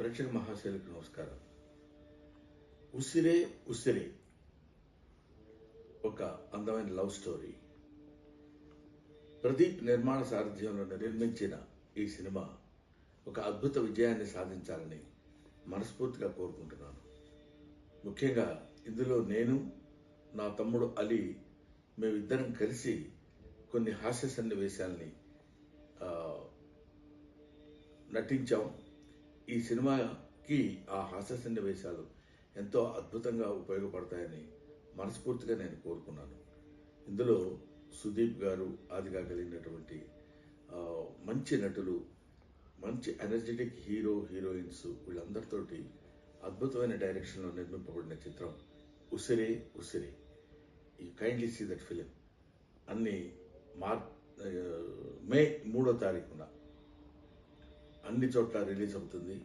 ప్రేక్షక మహాశైలకు నమస్కారం. ఉసిరే ఉసిరే ఒక అందమైన లవ్ స్టోరీ. ప్రదీప్ నిర్మాణ సారథ్యంలో నిర్మించిన ఈ సినిమా ఒక అద్భుత విజయాన్ని సాధించాలని మనస్ఫూర్తిగా కోరుకుంటున్నాను. ముఖ్యంగా ఇందులో నేను, నా తమ్ముడు అలీ మేమిద్దరం కలిసి కొన్ని హాస్య సన్నివేశాల్ని నటించాం. ఈ సినిమాకి ఆ హాస్య సన్నివేశాలు ఎంతో అద్భుతంగా ఉపయోగపడతాయని మనస్ఫూర్తిగా నేను కోరుకున్నాను. ఇందులో సుదీప్ గారు ఆదిగా కలిగినటువంటి మంచి నటులు, మంచి ఎనర్జెటిక్ హీరోయిన్స్ వీళ్ళందరితోటి అద్భుతమైన డైరెక్షన్లో నిర్మింపబడిన చిత్రం ఉసిరే ఉసిరే. ఈ కైండ్లీ సీ దట్ ఫిలిం. అన్ని మే 3వ తారీఖున అన్ని చోట్ల రిలీజ్ అవుతుంది.